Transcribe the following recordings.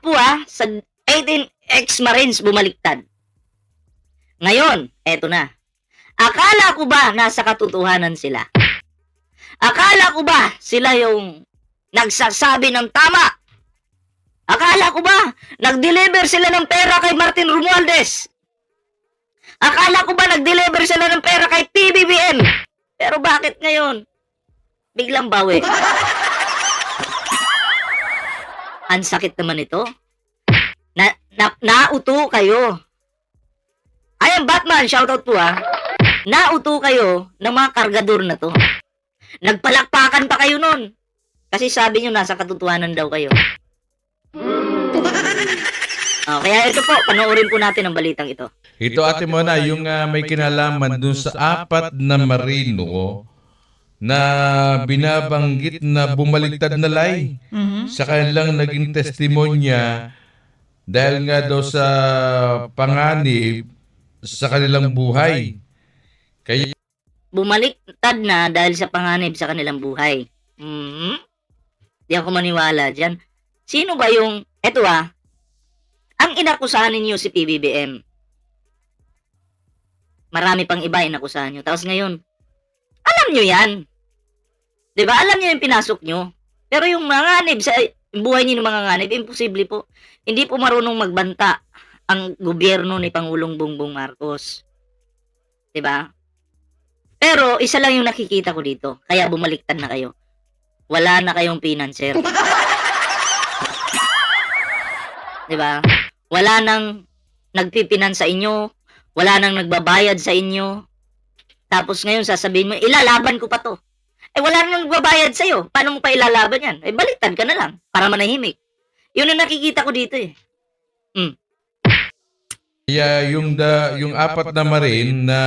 po sa 18 ex-Marines bumaliktad. Ngayon, eto na. Akala ko ba nasa katotohanan sila? Akala ko ba sila yung nagsasabi ng tama? Akala ko ba nag-deliver sila ng pera kay Martin Romualdez? Akala ko ba nag-deliver sila ng pera kay PBBM? Pero bakit ngayon? Biglang bawi. Ang sakit naman ito. Nauto kayo. Ayan, Batman, shoutout po Nauto kayo ng mga kargador na to. Nagpalakpakan pa kayo nun. Kasi sabi nyo nasa katotohanan daw kayo. Kaya ito po, panoorin po natin ang balitang ito. Ito Ate Mona, yung may kinalaman dun sa 4 na marino na binabanggit na bumaliktad na lay sa kanilang naging testimonya dahil nga daw sa panganib sa kanilang buhay. Kaya Bumaliktad na dahil sa panganib sa kanilang buhay. Di ako maniwala dyan. Sino ba yung, eto ang inakusahan ninyo si PBBM. Marami pang iba inakusahan nyo. Tapos ngayon, alam nyo yan. Diba? Alam nyo yung pinasok nyo. Pero yung mga nganib, sa buhay nyo ng mga nganib, imposible po. Hindi po marunong magbanta ang gobyerno ni Pangulong Bongbong Marcos. Diba? Pero isa lang yung nakikita ko dito. Kaya bumaliktad na kayo. Wala na kayong financer. Diba? Wala nang nagpipinan sa inyo. Wala nang nagbabayad sa inyo. Tapos ngayon sasabihin mo, ilalaban ko pa to. Wala nang nagbabayad sa'yo. Paano mo pa ilalaban yan? Baliktad ka na lang para manahimik. Yun ang nakikita ko dito Kaya yung 4 na marin na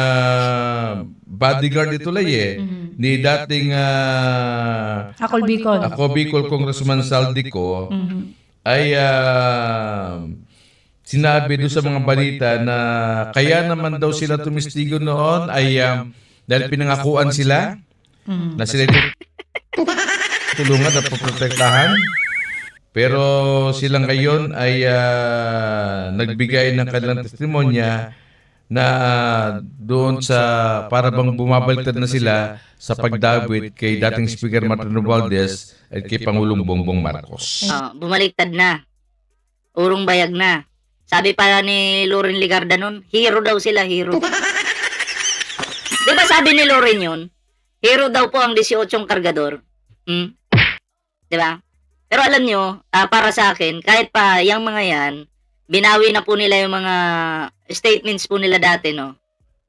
bodyguard ito lay ni dating Ako Bicol Congressman Saldico ay sinabi doon sa mga balita na kaya naman daw sila tumistigo noon ay dahil pinangakuan sila na sila tulungan at poprotektahan. Pero silang ngayon ay nagbigay ng kanilang testimonya na doon sa para bang bumabaliktad na sila sa pagdawit kay dating Speaker Martin Romualdez at kay Pangulong Bongbong Marcos. Bumaliktad na. Urong bayag na. Sabi pa ni Loren Legarda nun, hero daw sila, hero. Di ba sabi ni Loren yun? Hero daw po ang 18 kargador. Di ba? Pero alam nyo, para sa akin, kahit pa yung mga yan, binawi na po nila yung mga statements po nila dati, no?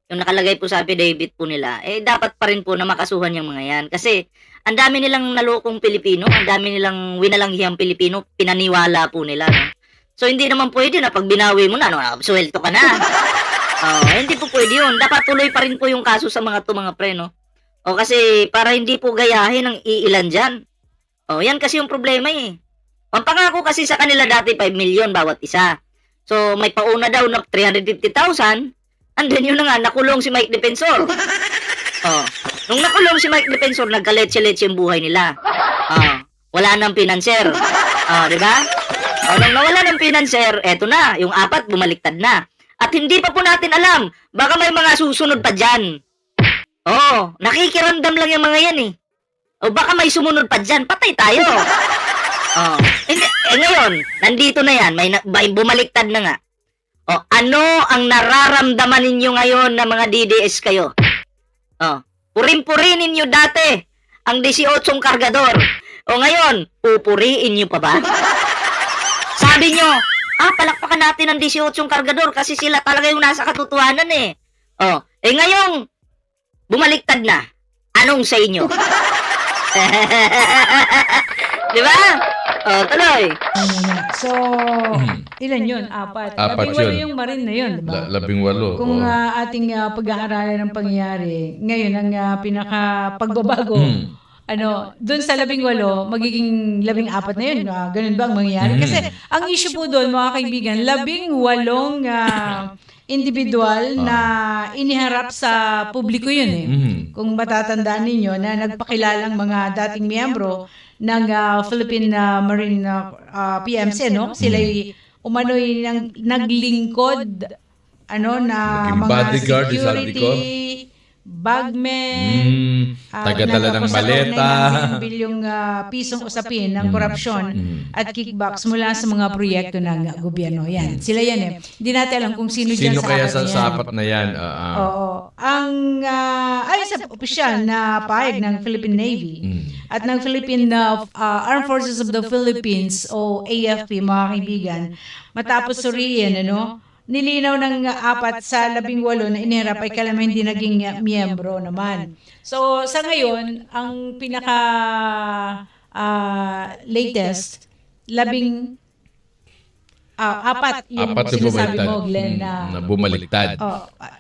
Yung nakalagay po sa affidavit po nila, dapat pa rin po na makasuhan yung mga yan. Kasi, ang dami nilang nalokong Pilipino, ang dami nilang winalanghihang Pilipino, pinaniwala po nila, no? So, hindi naman pwede na pag binawi mo na, suwelto ka na. Hindi po pwede yun. Dapat tuloy pa rin po yung kaso sa mga pre, no? Kasi para hindi po gayahin ang iilan dyan. Yan kasi yung problema Ang pangako kasi sa kanila dati 5 million bawat isa. So, may pauna daw na 350,000, and then yun na nga, nakulong si Mike Defensor. Nung nakulong si Mike Defensor, nagkaletse-letse yung buhay nila. Wala nang financer. Di ba? Nung nawala ng financer, eto na, yung 4 bumaliktad na. At hindi pa po natin alam, baka may mga susunod pa dyan. Nakikiramdam lang yung mga yan baka may sumunod pa dyan, patay tayo. Ngayon, nandito na yan, may bumaliktad na nga. Ano ang nararamdaman ninyo ngayon na mga DDS kayo? Purin-purinin nyo dati ang 18 kargador. Ngayon, pupuriin nyo pa ba? Sabi nyo, palakpakan natin ang 18 kargador kasi sila talaga yung nasa katotohanan ngayong bumaliktad na. Anong sa inyo? Di ba? Tuloy. So, ilan yun? 4. 4 12 yun. yung marin na yun, diba? 18. Kung ating pag-aaralan ng pangyayari, ngayon ang pinaka-pagbabago, doon sa 18, magiging 14 na yun. Ganun ba ang mangyayari? Kasi ang issue po doon, mga kaibigan, 18 individual na iniharap sa publiko yun eh. Kung matatandaan ninyo na nagpakilalang mga dating miyembro ng Philippine Marine PMC, no? Sila'y umano'y naglingkod na Naging mga bodyguard, sabi security, ko. bagmen, Tagadala ng maleta. bilyong pisong usapin ng korupsyon at kickbacks mula sa mga proyekto ng gobyerno. Yan. Sila yan eh. Hindi natin alam kung sino dyan Sino sa kaya apat na yan. sa apat na yan? Oo. Ayon sa opisyal na pahayag ng Philippine Navy at ng Philippine Armed Forces of the Philippines o AFP, mga kaibigan, matapos suriin, nilinaw ng 4 sa 18 na inihirap ay kalama hindi naging miyembro naman. So, sa ngayon, ang pinaka latest, 4 yung Apat yung sinasabi bumaliktad. mo, Glenn, Na bumaliktad.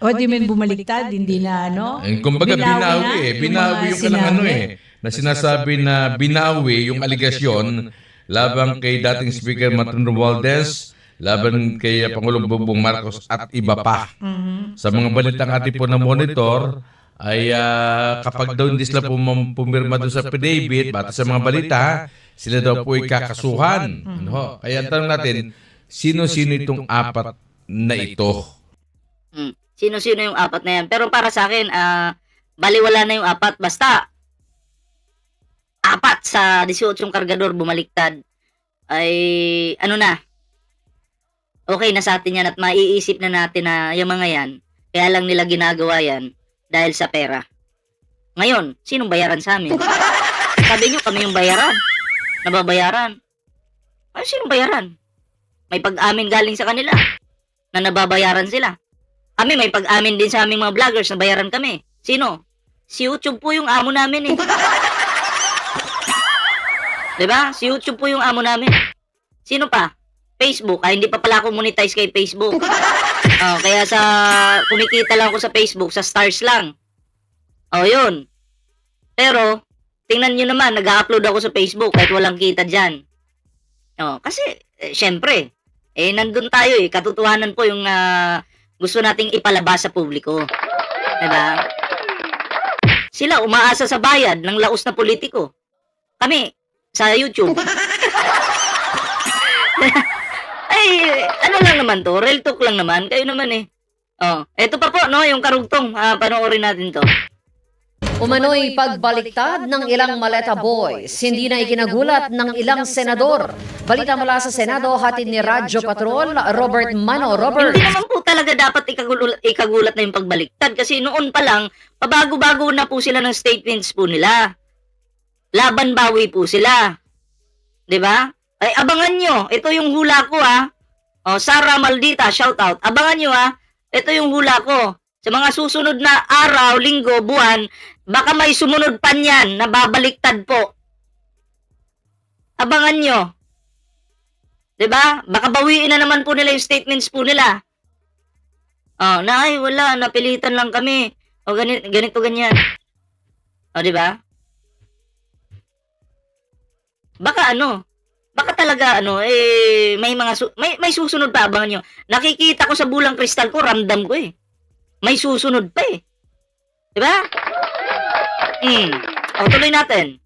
what do you mean bumaliktad? Hindi na Kumbaga binawi Binawi yung kanang na sinasabi na binawi yung aligasyon laban kay dating Speaker Martin Romualdez, laban kay Pangulong Bongbong Marcos at iba pa. Sa mga balitang ating po na monitor ay kapag daw hindi sila pumirma doon sa affidavit, bata sa mga balita, sila daw po ay kakasuhan. Kaya ang tanong natin, sino-sino itong 4 na ito? Sino-sino yung 4 na yan? Pero para sa akin, baliwala na yung 4. Basta, 4 sa 18 kargador bumaliktad ay okay na sa atin yan at maiisip na natin na yung mga yan, kaya lang nila ginagawa yan dahil sa pera. Ngayon, sinong bayaran sa amin? Sabi nyo, kami yung bayaran. Nababayaran. Ay, sinong bayaran? May pag-amin galing sa kanila na nababayaran sila. Kami, may pag-amin din sa aming mga vloggers na bayaran kami. Sino? Si YouTube po yung amo namin eh. Diba? Si YouTube po yung amo namin. Sino pa? Facebook. Hindi pa pala ako monetize kay Facebook. Kaya kumikita lang ako sa Facebook, sa stars lang. Yun. Pero, tingnan nyo naman, nag-upload ako sa Facebook kahit walang kita dyan. Kasi, syempre, nandun tayo katotohanan po yung gusto nating ipalabas sa publiko. Diba? Sila umaasa sa bayad ng laos na politiko. Kami, sa YouTube. Lang naman to, real talk lang naman, kayo naman eh. Eto pa po, yung karugtong, panoorin natin to. Umano'y pagbaliktad ng ilang maleta boys, hindi na ikinagulat ng ilang senador. Balita mula sa Senado, hatid ni Radyo Patrol, Robert Mano. Robert. Hindi naman po talaga dapat ikagulat na yung pagbaliktad kasi noon pa lang, pabago-bago na po sila ng statements po nila. Laban bawi po sila. 'Di ba? Ay, abangan nyo. Ito yung hula ko Sara Maldita, shout out. Abangan nyo Ito yung hula ko. Sa mga susunod na araw, linggo, buwan, baka may sumunod pa niyan na babaliktad po. Abangan nyo. 'Di ba? Baka bawiin na naman po nila yung statements po nila. Wala, napilitan lang kami. Ganito, ganyan. 'Di ba? Baka talaga may mga may susunod pa, abangan nyo. Nakikita ko sa bulang kristal ko, ramdam ko may susunod pa 'di ba? Tuloy natin.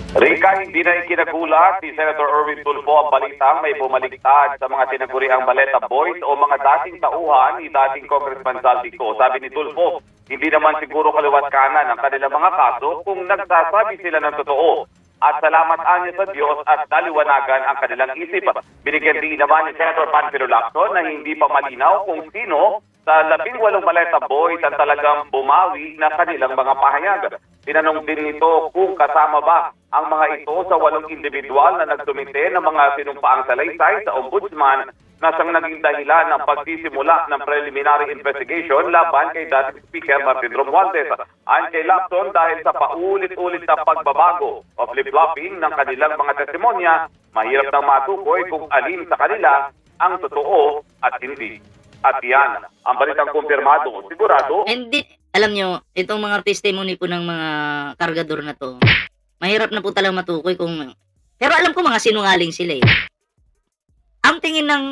Rika, hindi na ikinagulat si Senator Erwin Tulfo ang balitang may bumaliktad sa mga tinaguriang baleta boys o mga dating tauhan ni dating Congressman Saldico. Sabi ni Tulfo, hindi naman siguro kaliwat kanan ang kanilang mga kaso kung nagsasabi sila ng totoo. At salamat niya sa Diyos at naliwanagan ang kanilang isip. Binigyan din naman ni Senator Panfilo Lacson na hindi pa malinaw kung sino sa 18 maleta boys ang talagang bumawi na kanilang mga pahayag. Tinanong din nito kung kasama ba ang mga ito sa 8 individual na nagtumite ng mga sinumpaang salaysay sa ombudsman na siyang naging dahilan ng pagsisimula ng preliminary investigation laban kay dating Speaker Martin Romualdez. Ayon kay Lacson, dahil sa paulit-ulit na pagbabago o flip-flopping ng kanilang mga testimonya, mahirap nang matukoy kung alin sa kanila ang totoo at hindi. At yan, ang balitang kumpirmado, sigurado. Hindi, alam nyo, itong mga testimony po ng mga kargador na to, mahirap na po talagang matukoy kung... Pero alam ko mga sinungaling sila ang tingin ng,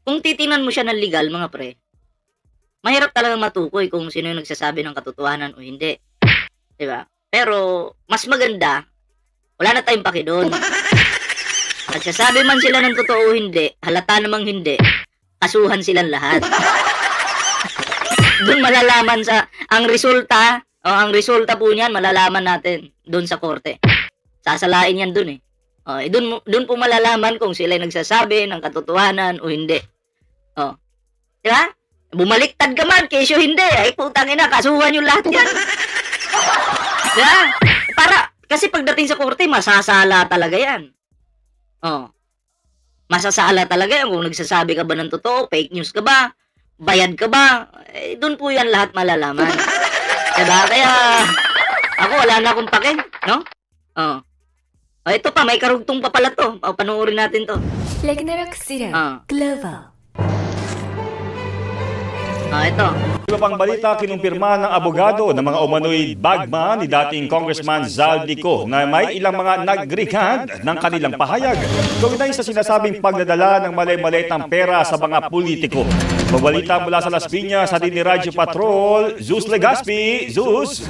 kung titingnan mo siya ng legal, mga pre, mahirap talagang matukoy kung sino yung nagsasabi ng katotohanan o hindi. Diba? Pero, mas maganda, wala na tayong paki doon. Nagsasabi man sila ng totoo o hindi, halata namang hindi, kasuhan silang lahat. Doon malalaman ang resulta po niyan, malalaman natin doon sa korte. Sasalain yan doon eh. Doon po malalaman kung sila ay nagsasabi ng katotohanan o hindi. Diba? Bumaliktad ka man, kesyo hindi. Ay, putang ina, kasuhan yung lahat yan. Diba? Kasi pagdating sa korte, masasala talaga yan. Masasala talaga yan kung nagsasabi ka ba ng totoo, fake news ka ba, bayad ka ba, doon po yan lahat malalaman. Diba? Kaya, ako wala na akong pake, no? Ito pa, may karugtong pa pala to. Panoorin natin to. Ragnarok Zero Global. Ito. Iba pang balita, kinumpirma ng abogado ng mga umano'y bagman ni dating Congressman Zaldico na may ilang mga nag-recant ng kanilang pahayag. Kaugnay sa sinasabing pagdadala ng malay-malaytang pera sa mga politiko. Mabalita mula sa Las Piñas, sa ni Radyo Patrol, Zeus Legaspi. Zeus!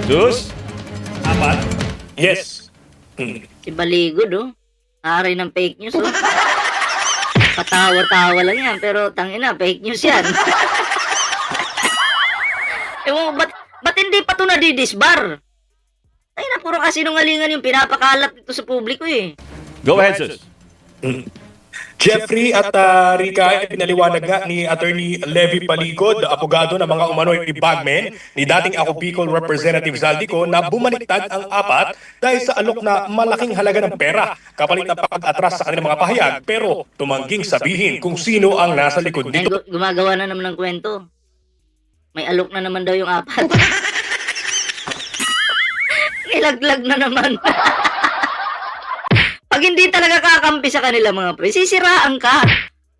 Zeus? Apat? Yes. Si Baligod, Ari ng fake news, Patawa-tawa lang yan, pero tangina, fake news yan. Ewan, ba't hindi pa ito nadidisbar? Ay na, puro kasinungalingan yung pinapakalat dito sa publiko eh. Go ahead, Zeus. Jeffrey at Rica, pinaliwanag nga ni Attorney Levy Paligod, abogado ng mga umano'y bagmen ni dating Ako Bicol Representative Zaldico na bumaliktad ang apat dahil sa alok na malaking halaga ng pera kapalit ng pag-atras sa kanilang mga pahayag, pero tumangging sabihin kung sino ang nasa likod nito. Gumagawa na naman ng kwento. May alok na naman daw yung apat. Nilaglag na naman. Pag hindi talaga kakampi sa kanila, mga pre, sisiraan ka.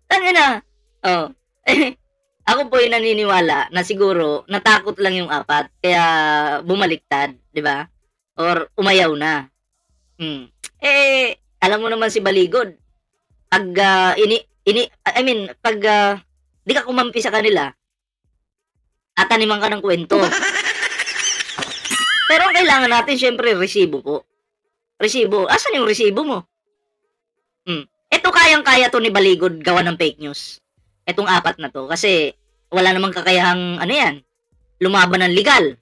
Tangina. Ako po yung naniniwala na siguro natakot lang yung apat kaya bumaliktad, di ba? Or umayaw na. Alam mo naman si Baligod. Pag di ka kumampi sa kanila, tataniman ka ng kwento. Pero ang kailangan natin, syempre, resibo po. Resibo. Asan yung resibo mo? Ito kayang-kaya to ni Baligod gawa ng fake news. Etong apat na to. Kasi wala namang kakayahang, lumaban ng legal.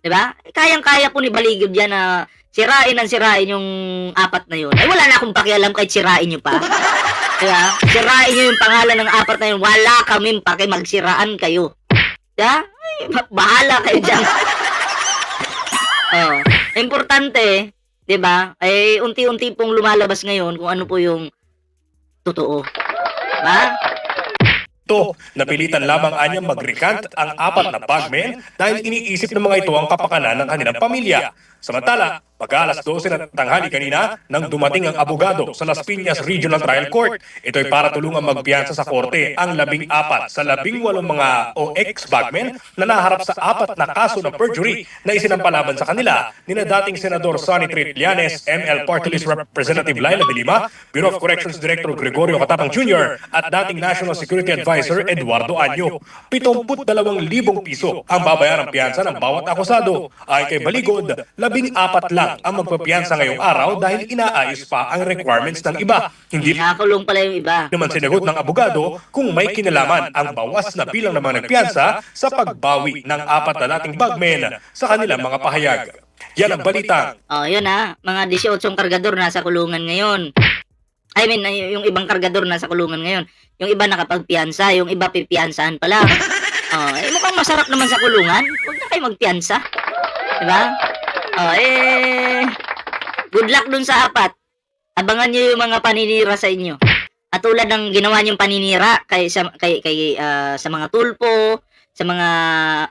Diba? Kayang-kaya po ni Baligod yan na sirain yung apat na yun. Wala na akong pakialam kahit sirain nyo pa. Diba? Sirain nyo yung pangalan ng apat na yun. Wala kaming paki, magsiraan kayo. Diba? Bahala kayo dyan. Importante, 'di ba? Unti-unti pong lumalabas ngayon kung ano po yung totoo. Ba? Ito, napilitan lamang anyang mag-recant ang apat na bagmen dahil iniisip ng mga ito ang kapakanan ng kanilang pamilya. Samantala, pag-alas 12 ng tanghali kanina nang dumating ang abogado sa Las Piñas Regional Trial Court. Ito ay para tulungan magpiyansa sa korte ang 14 sa 18 mga o ex-bagmen na naharap sa apat na kaso ng perjury na isinampalaban sa kanila ni na dating Senador Sonny Trillanes, ML Party List Representative Laila de Lima, Bureau of Corrections Director Gregorio Catapang Jr. at dating National Security Advisor Eduardo Año. 72,000 piso ang babayarang piyansa ng bawat akusado. Ay kay Baligod, 14 lang ang magpapiyansa ngayong araw dahil inaayos pa ang requirements ng iba. Hindi Nakakulong pala yung iba. naman sinagot ng abogado kung may kinalaman ang bawas na bilang ng mga nagpiyansa sa pagbawi ng apat na dating bagmen sa kanilang mga pahayag. Yan ang balita. Yun mga 18 kargador nasa kulungan ngayon. Yung ibang kargador nasa kulungan ngayon. Yung iba nakapagpiyansa, yung iba pipiyansahan pa lang. Mukhang masarap naman sa kulungan. Huwag na kayo magpiyansa. Diba? Good luck dun sa apat. Abangan nyo yung mga paninira sa inyo. At tulad ng ginawa nyong paninira sa mga tulpo, sa mga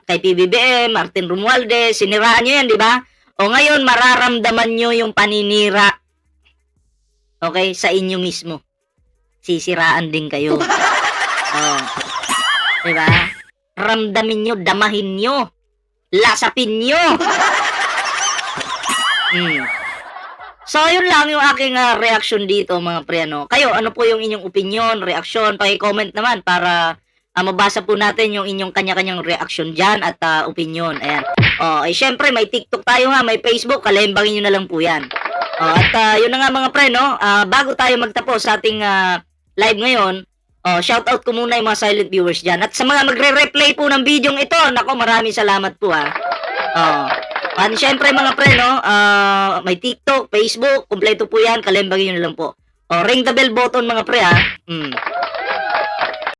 kay PBBM, Martin Romualdez, siniraan nyo yan, di ba? O ngayon, mararamdaman nyo yung paninira. Okay? Sa inyo mismo. Sisiraan din kayo. Di ba? Ramdamin nyo, damahin nyo. lasapin nyo. So, yun lang yung aking reaction dito, mga pre, ano. Kayo, ano po yung inyong opinion, reaksyon? Paki-comment naman para mabasa po natin yung inyong kanya-kanyang reaksyon dyan at opinion. Ayan. Syempre, may TikTok tayo nga, may Facebook, kalembangin nyo na lang po yan. Yun na nga, mga pre, no? Bago tayo magtapos sa ating live ngayon, shoutout ko muna yung mga silent viewers dyan. At sa mga magre-replay po ng video ito, nako, maraming salamat po, ha. At syempre mga pre, no, may TikTok, Facebook, kompleto po yan, kalembangin nyo na lang po. Ring the bell button mga pre, ha.